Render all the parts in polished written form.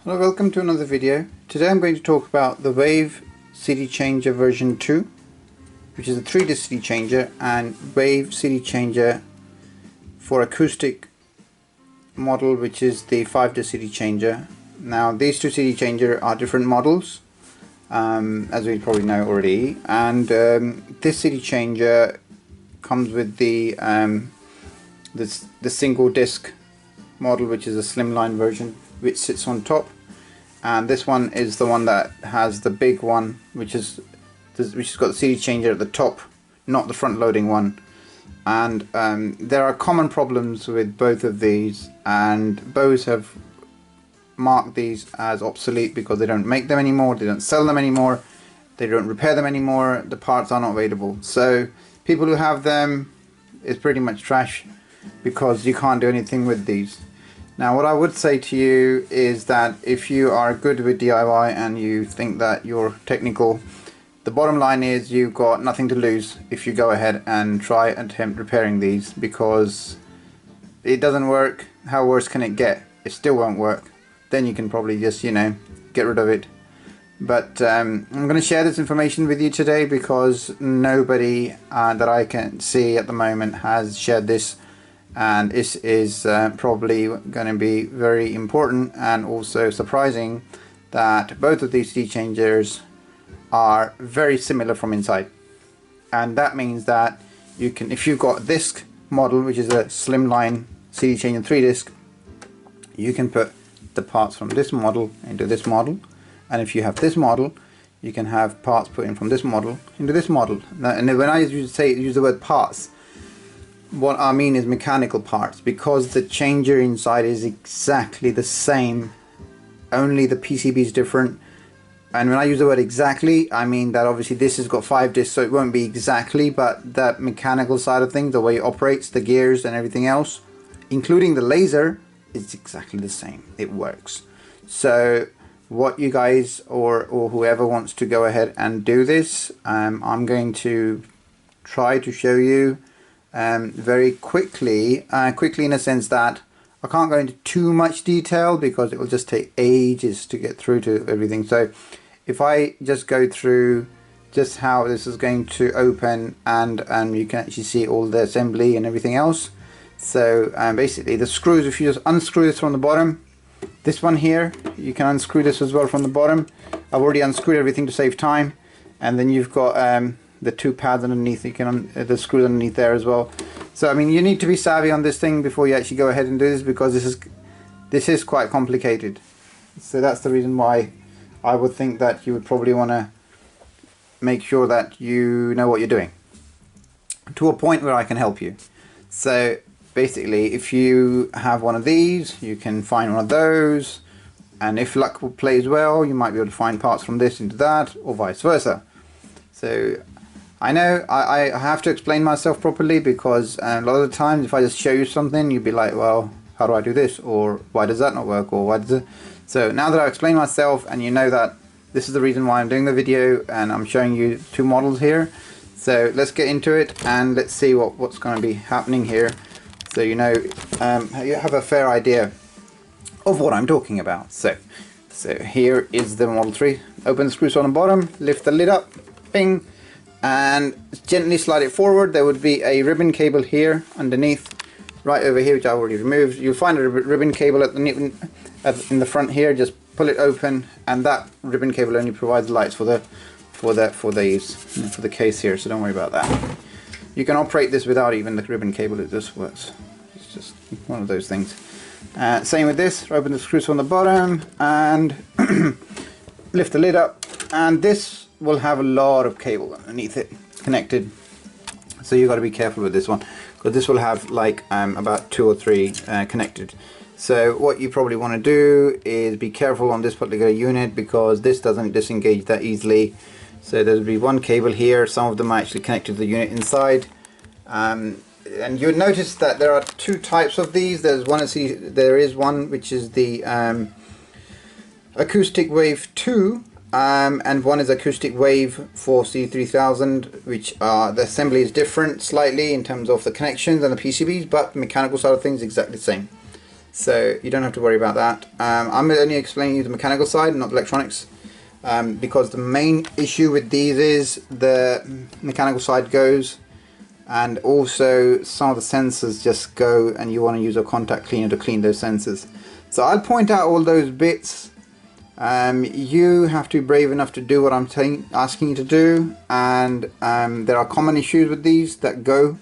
Hello, welcome to another video. Today I'm going to talk about the Wave CD Changer version 2, which is a 3-disc CD changer, and Wave CD Changer for acoustic model, which is the 5-disc CD changer. Now these two CD changer are different models, as we probably know already, and this CD changer comes with the single disc model, which is a slimline version which sits on top, and this one is the one that has the big one, which has got the CD changer at the top, not the front loading one. And there are common problems with both of these, and Bose have marked these as obsolete because they don't make them anymore, they don't sell them anymore, they don't repair them anymore, the parts are not available. So people who have them, it's pretty much trash because you can't do anything with these. Now what I would say to you is that if you are good with DIY and you think that you're technical, the bottom line is you've got nothing to lose if you go ahead and try and attempt repairing these, because it doesn't work. How worse can it get? It still won't work. Then you can probably just, you know, get rid of it. But I'm going to share this information with you today because nobody that I can see at the moment has shared this, and this is probably going to be very important and also surprising that both of these CD changers are very similar from inside. And that means that you can, if you've got this model, which is a slimline CD changer 3-disc, you can put the parts from this model into this model, and if you have this model, you can have parts put in from this model into this model. Now, and when I use the word parts, what I mean is mechanical parts, because the changer inside is exactly the same, only the PCB is different. And when I use the word exactly, I mean that obviously this has got 5 discs, so it won't be exactly, but that mechanical side of things, the way it operates, the gears and everything else, including the laser, is exactly the same. It works. So what you guys or whoever wants to go ahead and do this, I'm going to try to show you very quickly in a sense that I can't go into too much detail because it will just take ages to get through to everything. So if I just go through just how this is going to open, and you can actually see all the assembly and everything else. So basically the screws, if you just unscrew this from the bottom, this one here, you can unscrew this as well from the bottom. I've already unscrewed everything to save time, and then you've got the 2 pads underneath, you can the screws underneath there as well. So I mean, you need to be savvy on this thing before you actually go ahead and do this, because this is quite complicated. So that's the reason why I would think that you would probably want to make sure that you know what you're doing, to a point where I can help you. So basically, if you have one of these, you can find one of those, and if luck plays well, you might be able to find parts from this into that, or vice versa. So I know I have to explain myself properly, because a lot of the times if I just show you something, you'd be like, well, how do I do this, or why does that not work, or why does it? So now that I've explained myself and you know that this is the reason why I'm doing the video, and I'm showing you 2 models here, so let's get into it and let's see what's going to be happening here, so you know, you have a fair idea of what I'm talking about. So here is the Model 3. Open the screws on the bottom, lift the lid up, bing, and gently slide it forward. There would be a ribbon cable here underneath, right over here, which I already removed. You'll find a ribbon cable in the front here. Just pull it open, and that ribbon cable only provides lights for the case here, so don't worry about that. You can operate this without even the ribbon cable, it just works. It's just one of those things. Same with this. Open the screws from the bottom and lift the lid up, and this will have a lot of cable underneath it connected, so you've got to be careful with this one, because this will have like about 2 or 3 connected. So what you probably want to do is be careful on this particular unit, because this doesn't disengage that easily. So there'll be 1 cable here. Some of them are actually connected to the unit inside, and you'll notice that there are 2 types of these. There is one which is the Acoustic Wave 2, and one is Acoustic Wave for C3000, which the assembly is different slightly in terms of the connections and the PCBs, but the mechanical side of things is exactly the same. so you don't have to worry about that. I'm only explaining you the mechanical side, not the electronics, because the main issue with these is the mechanical side goes, and also some of the sensors just go, and you want to use a contact cleaner to clean those sensors. So I'll point out all those bits. You have to be brave enough to do what I'm asking you to do, and there are common issues with these that go.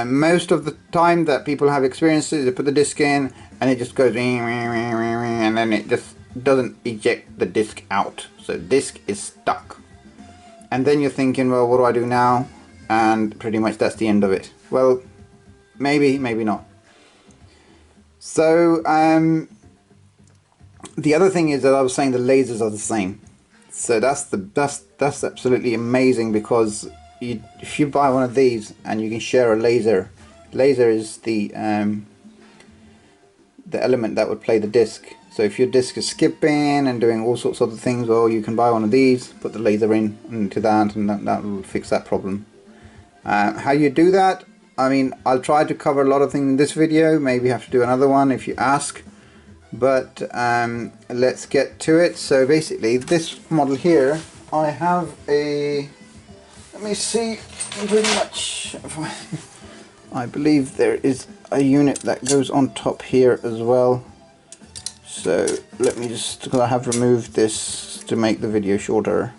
Most of the time that people have experiences, they put the disc in and it just goes and then it just doesn't eject the disc out, so disc is stuck, and then you're thinking, well, what do I do now? And pretty much that's the end of it. Well, maybe not. So the other thing is that I was saying the lasers are the same, so that's absolutely amazing, because if you buy one of these and you can share a laser is the element that would play the disc. So if your disc is skipping and doing all sorts of other things, well, you can buy one of these, put the laser into that, and that will fix that problem. How you do that, I mean, I'll try to cover a lot of things in this video, maybe have to do another one if you ask, but let's get to it. So basically this model here, I have a, let me see, pretty much, I believe there is a unit that goes on top here as well. So let me just, because I have removed this to make the video shorter.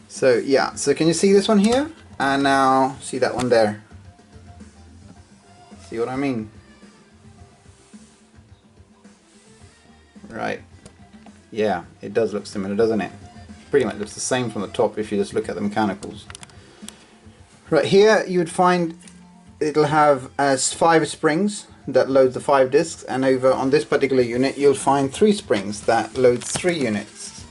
So yeah, so can you see this one here? And now see that one there? See what I mean? Right. Yeah, it does look similar, doesn't it? Pretty much looks the same from the top if you just look at the mechanicals. Right here you would find it'll have 5 springs that load the 5 discs, and over on this particular unit you'll find 3 springs that load 3 units.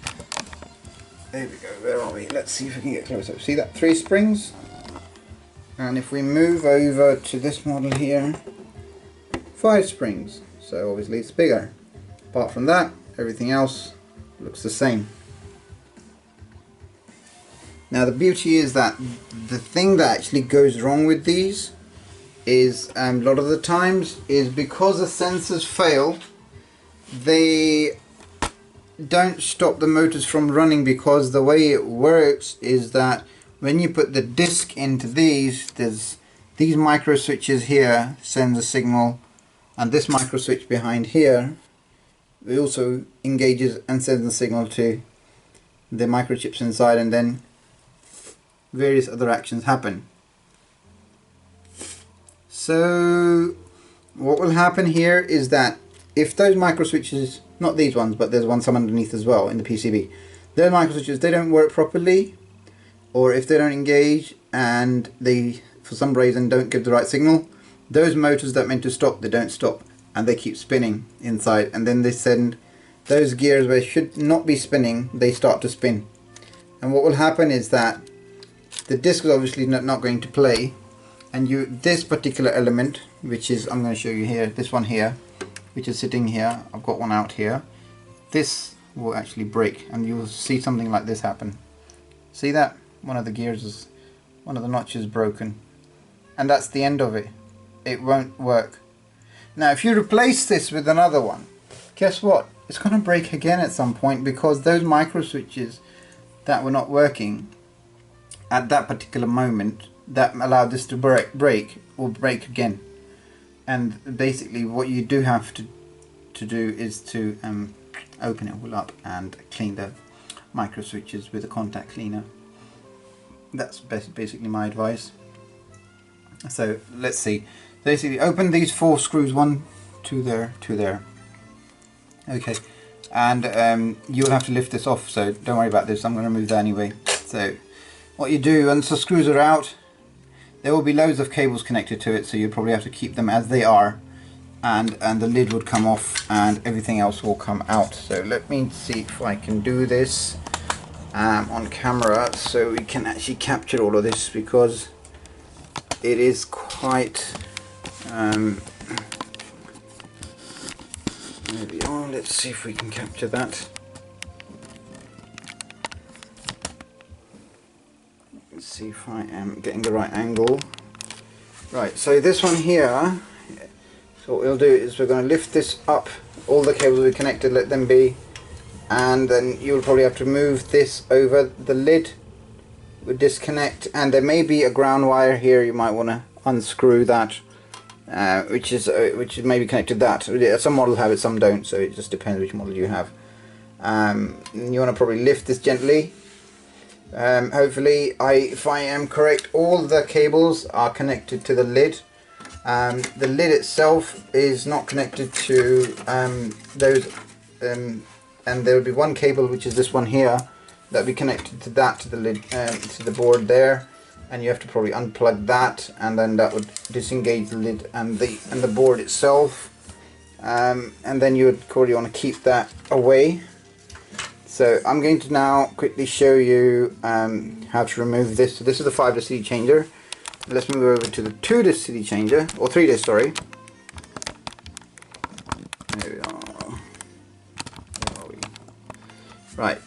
There we go, where are we? Let's see if we can get closer. See that? 3 springs, and if we move over to this model here, 5 springs, so obviously it's bigger. Apart from that, everything else looks the same. Now the beauty is that the thing that actually goes wrong with these is a lot of the times is because the sensors fail, they don't stop the motors from running, because the way it works is that when you put the disc into these, there's these micro switches here sends a signal, and this micro switch behind here it also engages and sends a signal to the microchips inside, and then various other actions happen. So what will happen here is that if those micro switches, not these ones, but there's some underneath as well in the PCB, those micro switches, they don't work properly, or if they don't engage and they for some reason don't give the right signal, those motors that are meant to stop, they don't stop, and they keep spinning inside, and then they send those gears where it should not be spinning, they start to spin. And what will happen is that the disc is obviously not going to play, and this particular element, which is, I'm going to show you here, this one here, which is sitting here, I've got one out here, this will actually break, and you'll see something like this happen. See that? One of the gears is, one of the notches broken, and that's the end of it. It won't work. Now if you replace this with another one, guess what? It's going to break again at some point, because those micro switches that were not working at that particular moment that allowed this to break will break again. And basically what you do have to do is to open it all up and clean the micro switches with a contact cleaner. That's basically my advice. So let's see. Basically open these 4 screws, 1, 2 there, 2 there. Okay, and you'll have to lift this off, so don't worry about this, I'm going to remove that anyway. So what you do, once the screws are out, there will be loads of cables connected to it, so you'll probably have to keep them as they are, and the lid would come off and everything else will come out. So let me see if I can do this on camera so we can actually capture all of this, because it is quite there we are. Let's see if we can capture that. Let's see if I am getting the right angle. Right, so this one here, So what we'll do is we're going to lift this up, all the cables will be connected, let them be, and then you'll probably have to move this over the lid. We'll disconnect, and there may be a ground wire here, you might want to unscrew that, which is maybe connected to that. Some models have it, some don't, so it just depends which model you have. You want to probably lift this gently. Hopefully, if I am correct, all the cables are connected to the lid. The lid itself is not connected to those, and there will be one cable, which is this one here, that will be connected to that, to the lid, to the board there, and you have to probably unplug that, and then that would disengage the lid and the board itself, and then you would probably want to keep that away. So I'm going to now quickly show you how to remove this. So this is the 5-disc CD changer. Let's move over to the 2-disc CD changer, or 3-disc, sorry. There we are. Where are we? Right,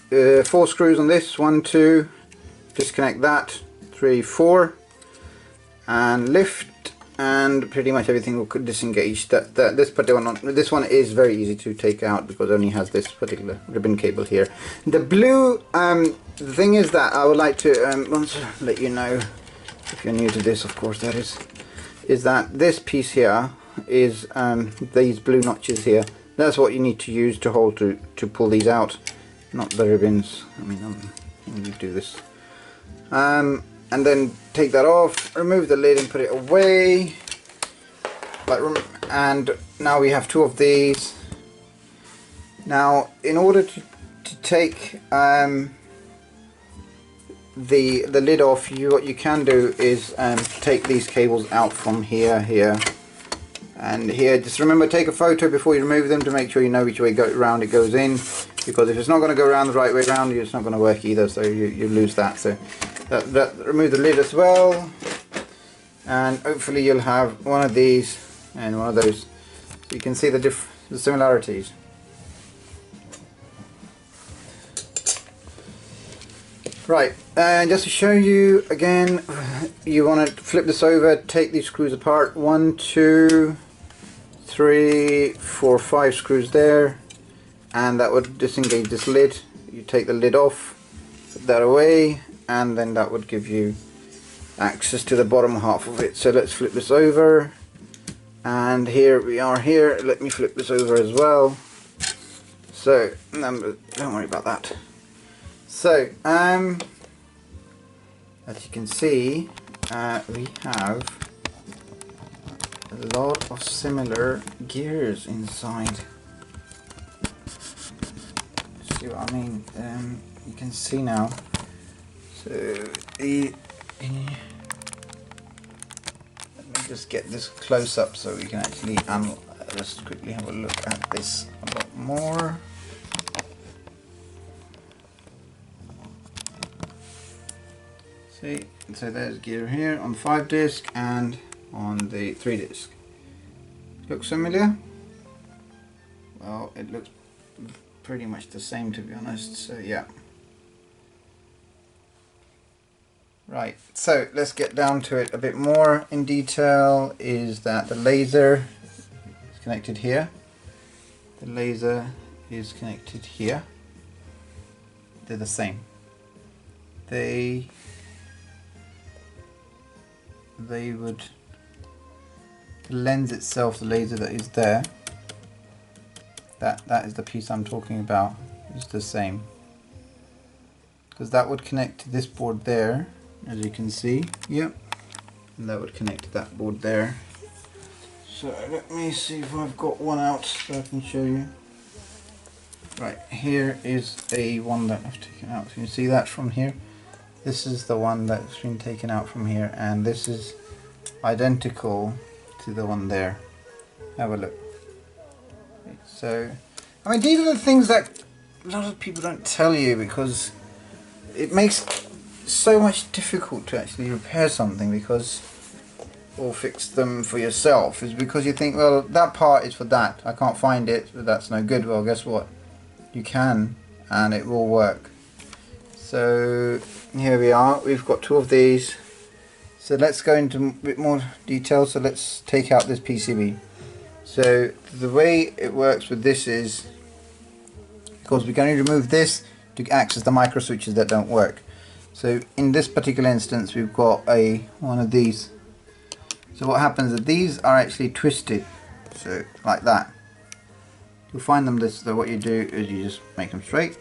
4 screws on this. 1, 2. Disconnect that. 3, 4, and lift, and pretty much everything will disengage. This one is very easy to take out because it only has this particular ribbon cable here. The blue, the thing is that I would like to once let you know, if you're new to this, of course that is that this piece here is these blue notches here. That's what you need to use to hold to pull these out, not the ribbons. I mean, let me do this. And then take that off, remove the lid and put it away. And now we have 2 of these. Now, in order to take the lid off, what you can do is take these cables out from here, and here. Just remember, take a photo before you remove them to make sure you know which way round it goes in, because if it's not going to go around the right way round, it's not going to work either, so you lose that. So remove the lid as well, and hopefully you'll have one of these and one of those, so you can see the similarities. Right, and just to show you again, you want to flip this over, take these screws apart. 1, 2, 3, 4, 5 screws there, and that would disengage this lid. You take the lid off, put that away, and then that would give you access to the bottom half of it. So let's flip this over, and here we are here. Let me flip this over as well. So don't worry about that. So as you can see, we have a lot of similar gears inside. See what I mean? You can see now. So let me just get this close up so we can actually just quickly have a look at this a lot more. See, so there's gear here on 5-disc and on the 3-disc. Looks familiar? Well, it looks pretty much the same, to be honest, so yeah. Right, so let's get down to it a bit more in detail. Is that the laser is connected here, the laser is connected here. They're the same. They would, the lens itself, the laser that is there, that is the piece I'm talking about, is the same, because that would connect to this board there, as you can see. Yep, and that would connect to that board there. So let me see if I've got one out so I can show you. Right, here is a one that I've taken out. So you can see that from here. This is the one that's been taken out from here, and this is identical to the one there. Have a look. So, I mean, these are the things that a lot of people don't tell you, because it makes so much difficult to actually repair something, because or fix them for yourself, is because you think, well, that part is for that, I can't find it, so that's no good. Well, guess what? You can, and it will work. So here we are, we've got 2 of these. So let's go into a bit more detail. So let's take out this PCB. So the way it works with this is, because we're going to remove this to access the micro switches that don't work. So in this particular instance we've got one of these. So what happens is these are actually twisted, so like that. You'll find them this, so what you do is you just make them straight.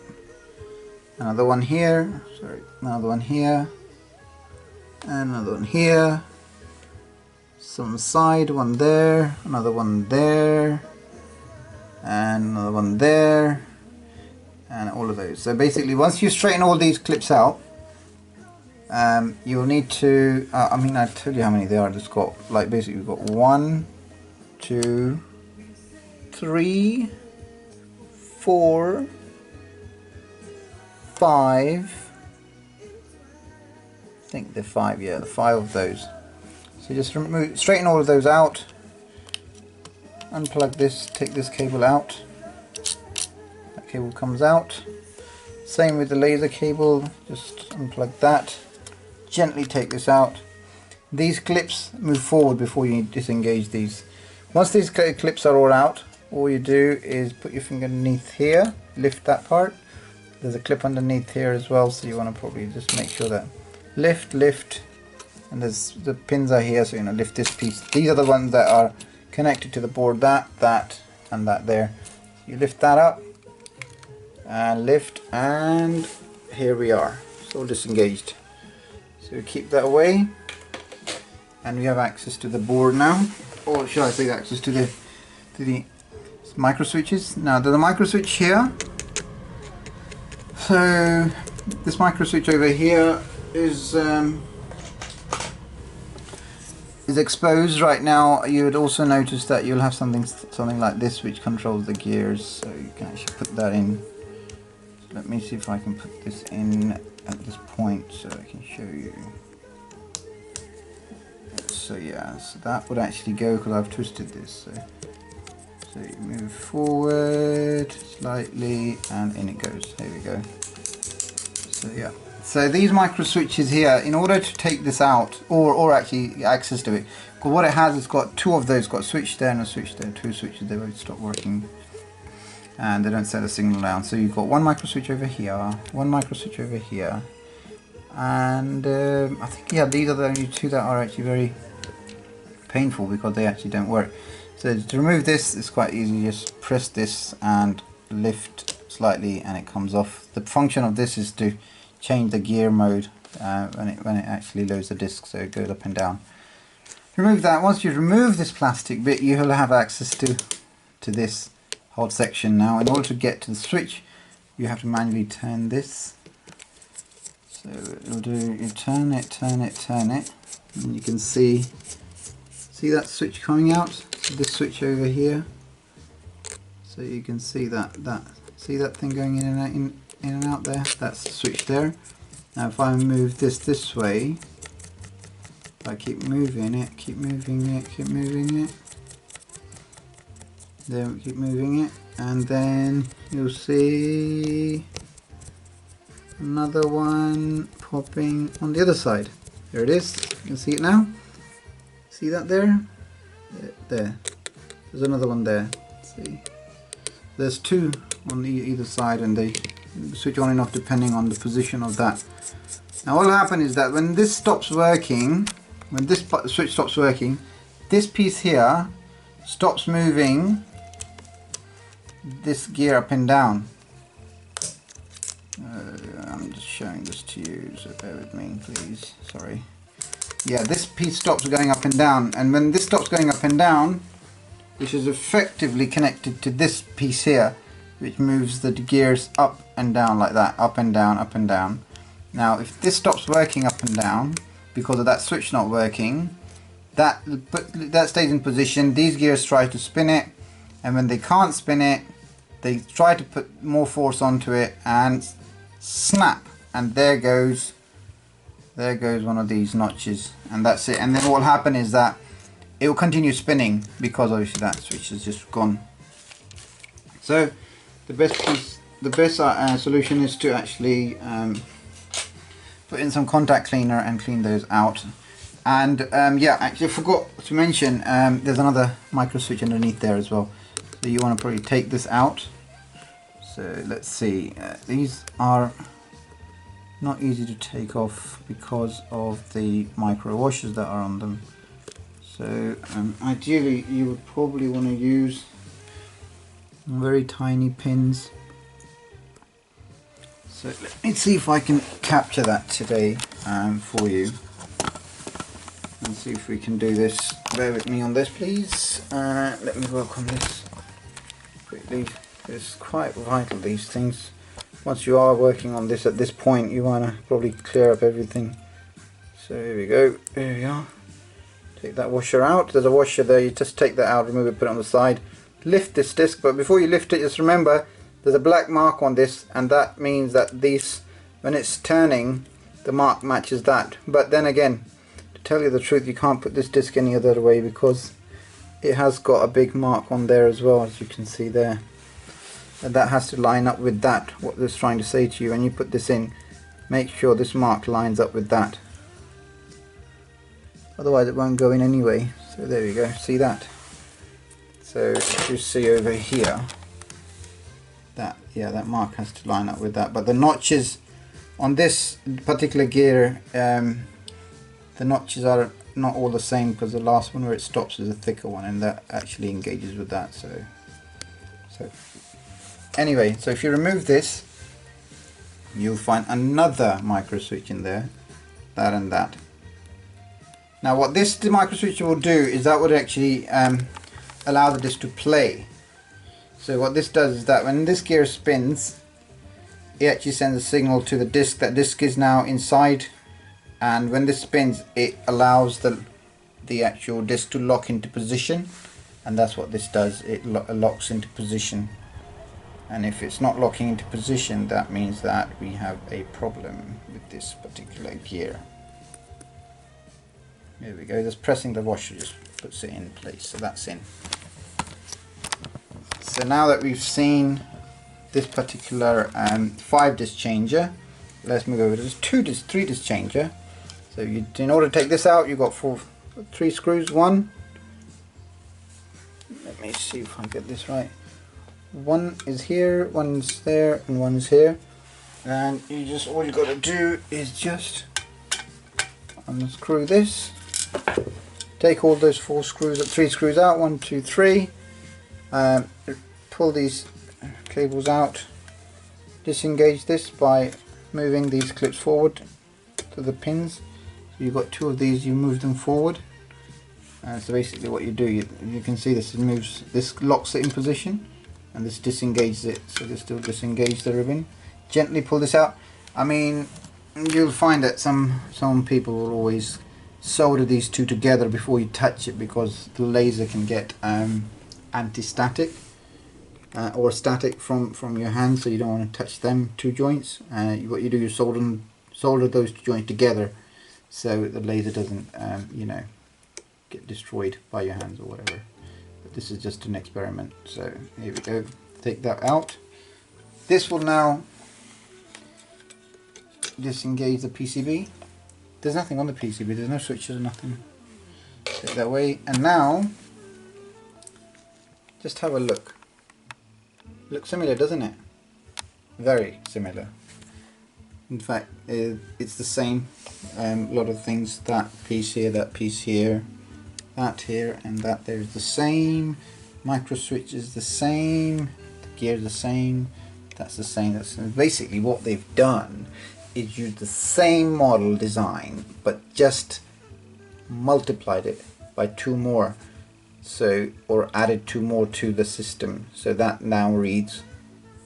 Another one here, sorry, another one here, and another one here. Some side, one there, another one there, and another one there, and all of those. So basically once you straighten all these clips out, you'll need to, I mean, I tell you how many there are. Just got, like, basically we've got 1, 2, 3, 4, 5. I think they're 5, yeah, the 5 of those. So just straighten all of those out, unplug this, take this cable out, that cable comes out. Same with the laser cable, just unplug that, gently take this out. These clips move forward before you disengage these. Once these clips are all out, all you do is put your finger underneath here, lift that part. There's a clip underneath here as well, so you want to probably just make sure that lift, and there's the pins are here, so you know, lift this piece. These are the ones that are connected to the board, that and that there. You lift that up and lift, and here we are. It's all disengaged. So keep that away, and we have access to the board now, or should I say access to the micro switches. Now there's a micro switch here. So this micro switch over here is exposed right now. You would also notice that you'll have something like this which controls the gears, so you can actually put that in. So let me see if I can put this in at this point so I can show you. So yeah, so that would actually go, because I've twisted this. So you move forward slightly and in it goes. There we go. So yeah. So these micro switches here, in order to take this out, or actually access to it, because what it has, it's got 2 of those, got a switch there and a switch there, 2 switches, they both stop working and they don't send a signal down. So you've got 1 micro switch over here, 1 micro switch over here, and I think, yeah, these are the only 2 that are actually very painful because they actually don't work. So to remove this, it's quite easy. You just press this and lift slightly and it comes off. The function of this is to change the gear mode when it actually loads the disc, so it goes up and down. Remove that. Once you remove this plastic bit, you'll have access to this whole section. Now in order to get to the switch, you have to manually turn this. So it'll do, you turn it, and you can see that switch coming out. So this switch over here, so you can see that thing going in and out there. That's the switch there. Now if I move this way, if I keep moving it, then keep moving it, and then you'll see another one popping on the other side. There it is. You can see it now. See that there? There. There's another one there. See? There's 2 on either side, and they switch on and off depending on the position of that. Now what will happen is that when this stops working, when this switch stops working, this piece here stops moving this gear up and down. I'm just showing this to you, so bear with me please, sorry. Yeah, this piece stops going up and down, and when this stops going up and down, which is effectively connected to this piece here, which moves the gears up and down like that, up and down, up and down. Now if this stops working up and down because of that switch not working, that stays in position. These gears try to spin it, and when they can't spin it, they try to put more force onto it and snap, and there goes one of these notches, and that's it. And then what will happen is that it will continue spinning because obviously that switch is just gone. So the best solution is to actually put in some contact cleaner and clean those out. And yeah, actually I forgot to mention there's another micro switch underneath there as well, so you want to probably take this out. So let's see, these are not easy to take off because of the micro washers that are on them. So ideally you would probably want to use very tiny pins. So let me see if I can capture that today for you, and see if we can do this. Bear with me on this, please. Let me work on this quickly. It's quite vital, these things. Once you are working on this at this point, you want to probably clear up everything. So here we go, here we are. Take that washer out. There's a washer there, you just take that out, remove it, put it on the side. Lift this disc, but before you lift it, just remember there's a black mark on this, and that means that this, when it's turning, the mark matches that. But then again, to tell you the truth, you can't put this disc any other way because it has got a big mark on there as well, as you can see there. And that has to line up with that, what it's trying to say to you. When you put this in, make sure this mark lines up with that. Otherwise it won't go in anyway. So there we go, see that? So you see over here, that, yeah, that mark has to line up with that. But the notches on this particular gear, the notches are not all the same, because the last one where it stops is a thicker one, and that actually engages with that. So anyway, so if you remove this, you'll find another micro switch in there, that and that. Now what this micro switch will do is that would actually allow the disc to play. So what this does is that when this gear spins, it actually sends a signal to the disc. That disc is now inside, and when this spins, it allows the actual disc to lock into position, and that's what this does. It locks into position, and if it's not locking into position, that means that we have a problem with this particular gear. There we go, just pressing the washer just puts it in place, so that's in. So now that we've seen this particular 5-disc changer, let's move over to this 3-disc changer. So in order to take this out, you've got 3 screws. One, let me see if I get this right. One is here, one's there, and one's here. And all you got to do is just unscrew this. Take all those 3 screws out, 1, 2, 3. Pull these cables out. Disengage this by moving these clips forward to the pins. So you've got 2 of these, you move them forward. So basically what you do, you can see this moves, this locks it in position, and this disengages it. So this still disengage the ribbon. Gently pull this out. I mean, you'll find that some people will always solder these 2 together before you touch it, because the laser can get anti-static or static from your hand, so you don't want to touch them 2 joints. What you do is solder those 2 joints together, so the laser doesn't you know, get destroyed by your hands or whatever. But this is just an experiment. So here we go, take that out. This will now disengage the PCB. There's nothing on the PCB, there's no switches or nothing. Take that away, and now just have a look. Looks similar, doesn't it? Very similar. In fact, it's the same. A lot of things, that piece here, that piece here, that here, and that there is the same. Micro switch is the same. The gear is the same. That's the same. That's basically what they've done is use the same model design, but just multiplied it by 2 more. So, or added 2 more to the system, so that now reads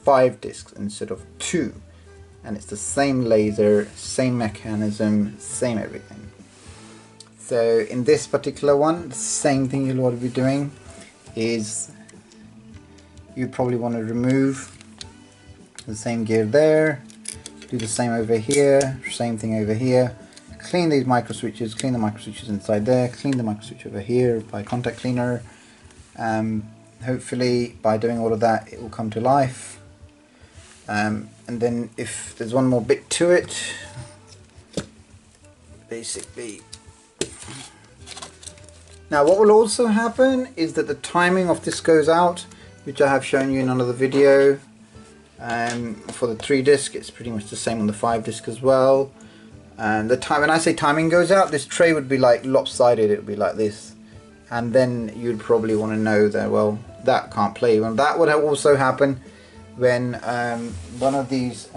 5 discs instead of 2, and it's the same laser, same mechanism, same everything. So in this particular one, the same thing you'll want to be doing is you probably want to remove the same gear there, do the same over here, same thing over here. Clean these micro switches, clean the micro switches inside there, clean the micro switch over here by contact cleaner. Hopefully by doing all of that it will come to life. And then if there's one more bit to it, basically Now what will also happen is that the timing of this goes out, which I have shown you in another video. For the 3 disc, it's pretty much the same on the 5 disc as well. And the time, when I say timing goes out, this tray would be like lopsided, it would be like this. And then you'd probably want to know that, well, that can't play. Well, that would also happen when one of these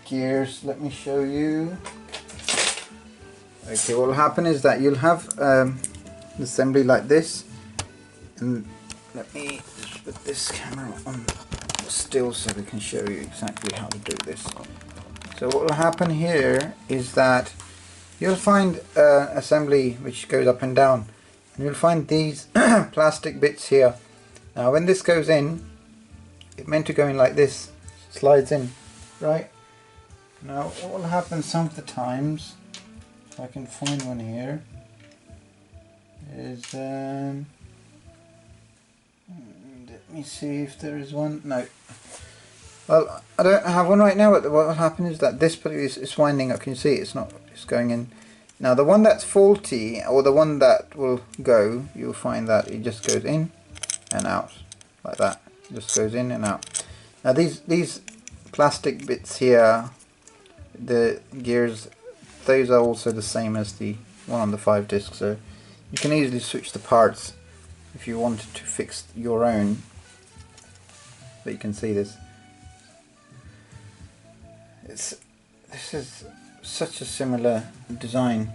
gears, let me show you. Okay, what will happen is that you'll have an assembly like this, and let me just put this camera on still so we can show you exactly how to do this. So what will happen here is that you'll find an assembly which goes up and down, and you'll find these plastic bits here. Now when this goes in, it's meant to go in like this, slides in, right? Now what will happen some of the times, if I can find one here, is let me see if there is one. No. Well, I don't have one right now, but what will happen is that this is winding up. Can you see it's not, it's going in. Now the one that's faulty, or the one that will go, you'll find that it just goes in and out like that. It just goes in and out. Now these plastic bits here, the gears, those are also the same as the one on the 5 disc, so you can easily switch the parts if you wanted to fix your own. But you can see this. This is such a similar design.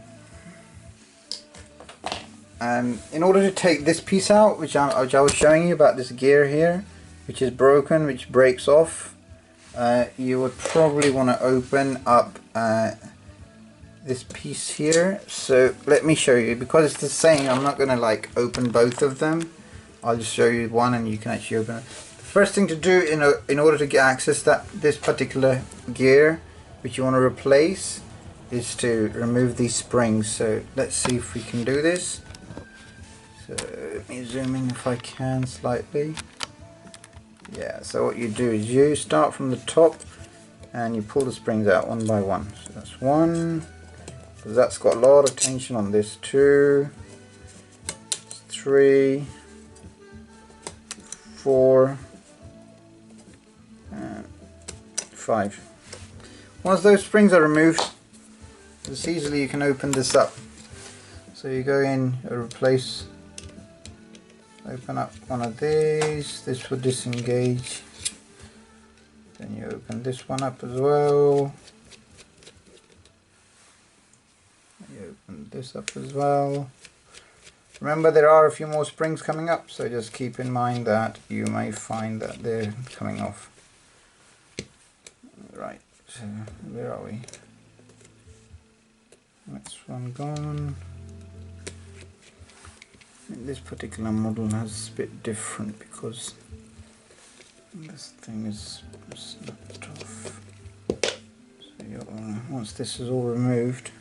In order to take this piece out, which I was showing you about this gear here, which is broken, which breaks off, you would probably want to open up this piece here. So let me show you, because it's the same, I'm not going to like open both of them. I'll just show you one and you can actually open it. First thing to do in order to get access to this particular gear which you want to replace is to remove these springs. So let's see if we can do this. So let me zoom in if I can slightly. Yeah, so what you do is you start from the top and you pull the springs out one by one. So that's 1, because that's got a lot of tension on this. 2, 3, 4, 5. Once those springs are removed, just easily you can open this up. So you go in, you replace, open up one of these, this will disengage, then you open this one up as well, you open this up as well. Remember, there are a few more springs coming up, so just keep in mind that you may find that they're coming off. Right, so where are we? Next one gone. And this particular model has a bit different because this thing is snapped off. So once this is all removed,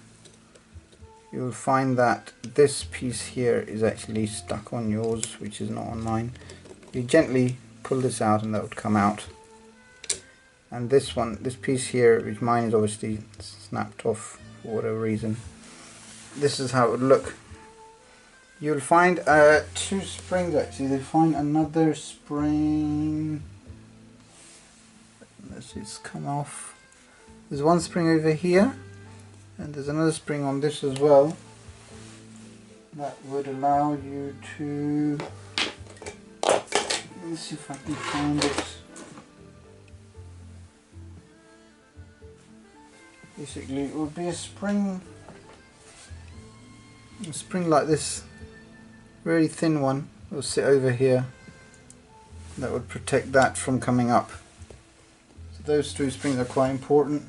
you'll find that this piece here is actually stuck on yours, which is not on mine. You gently pull this out and that would come out. And this one, this piece here, which mine is obviously snapped off for whatever reason. This is how it would look. You'll find 2 springs actually. You'll find another spring. Let's see, it's come off. There's one spring over here, and there's another spring on this as well. That would allow you to. Let's see if I can find it. Basically, it would be a spring like this, very thin one. It will sit over here. That would protect that from coming up. So those 2 springs are quite important.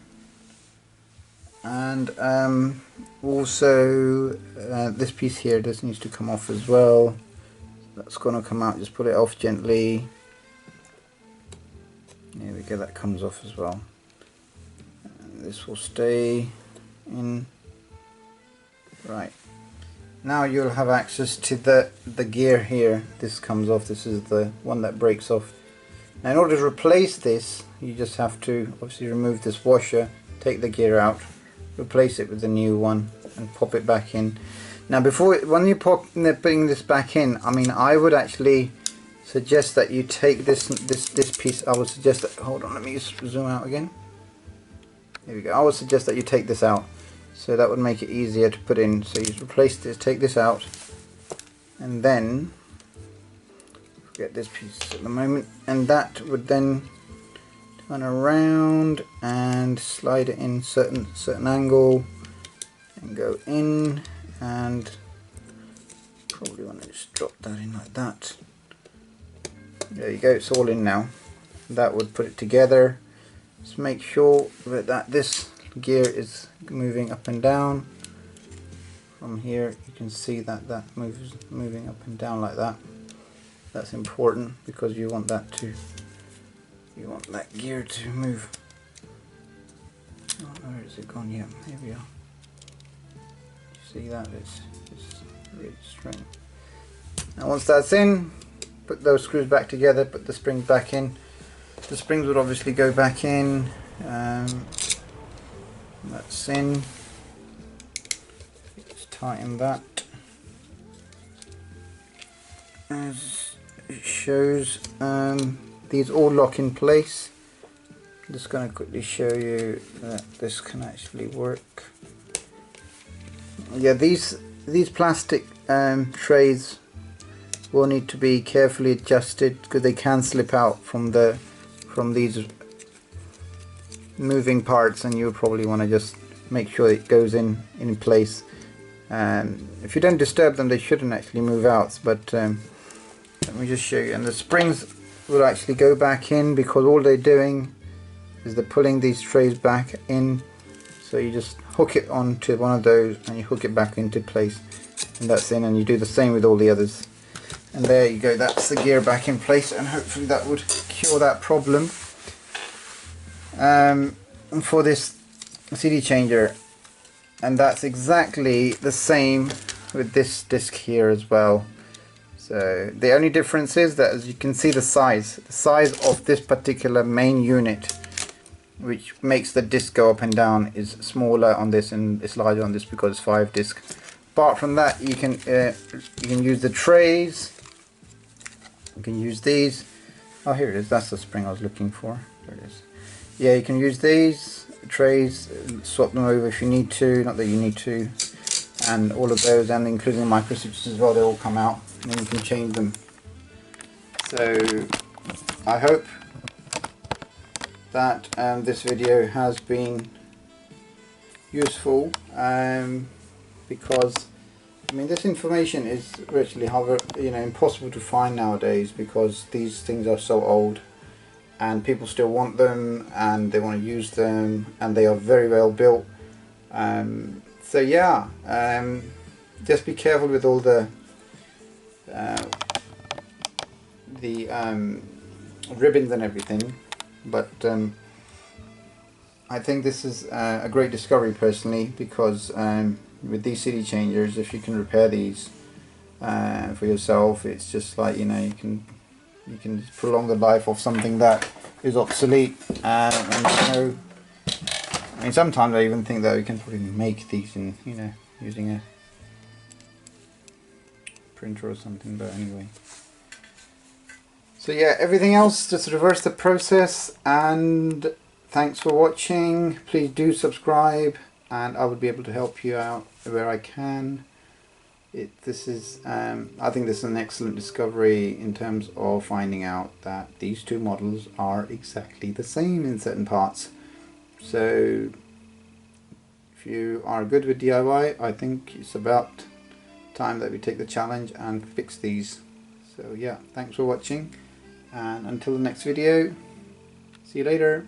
And also this piece here, this needs to come off as well. That's going to come out. Just pull it off gently. There we go. That comes off as well. This will stay in. Right, now you'll have access to the gear here. This comes off. This is the one that breaks off. Now in order to replace this, you just have to obviously remove this washer, take the gear out, replace it with a new one and pop it back in. Now when you're putting this back in, I mean, I would actually suggest that you take this piece. I would suggest that, hold on, let me just zoom out again. There we go. I would suggest that you take this out, so that would make it easier to put in. So you just replace this, take this out, and then get this piece at the moment, and that would then turn around and slide it in certain angle and go in, and probably want to just drop that in like that. There you go, it's all in now. That would put it together. Just make sure that this gear is moving up and down. From here you can see that moves moving up and down like that. That's important because you want that gear to move. Oh, where is it gone? Yeah, here we are. See that? It's really straight. Now once that's in, put those screws back together, put the springs back in. The springs would obviously go back in. That's in. Let's tighten that. As it shows, these all lock in place. I'm just going to quickly show you that this can actually work. Yeah, these plastic trays will need to be carefully adjusted because they can slip out from these moving parts, and you'll probably want to just make sure it goes in place. If you don't disturb them, they shouldn't actually move out, but let me just show you. And the springs will actually go back in because all they're doing is they're pulling these trays back in. So you just hook it onto one of those and you hook it back into place, and that's in, and you do the same with all the others. And there you go, that's the gear back in place, and hopefully that would cure that problem. For this CD changer, and that's exactly the same with this disc here as well. So the only difference is that, as you can see, the size of this particular main unit, which makes the disc go up and down, is smaller on this and it's larger on this because it's 5 discs. Apart from that, you can use the trays. You can use these. Oh, here it is. That's the spring I was looking for. There it is. Yeah, you can use these trays, swap them over if you need to. Not that you need to. And all of those, and including the micro switches as well, they all come out, and then you can change them. So I hope that this video has been useful, because I mean, this information is virtually impossible to find nowadays, because these things are so old and people still want them and they want to use them, and they are very well built. So yeah, just be careful with all the ribbons and everything, but I think this is a great discovery personally, because with these CD changers, if you can repair these for yourself, it's just like, you can prolong the life of something that is obsolete. And I mean, sometimes I even think that we can probably make these in, using a printer or something, but anyway. So yeah, everything else, just reverse the process, and thanks for watching. Please do subscribe, and I will be able to help you out where I can. I think this is an excellent discovery in terms of finding out that these two models are exactly the same in certain parts. So if you are good with DIY, I think it's about time that we take the challenge and fix these. So yeah, thanks for watching, and until the next video, see you later.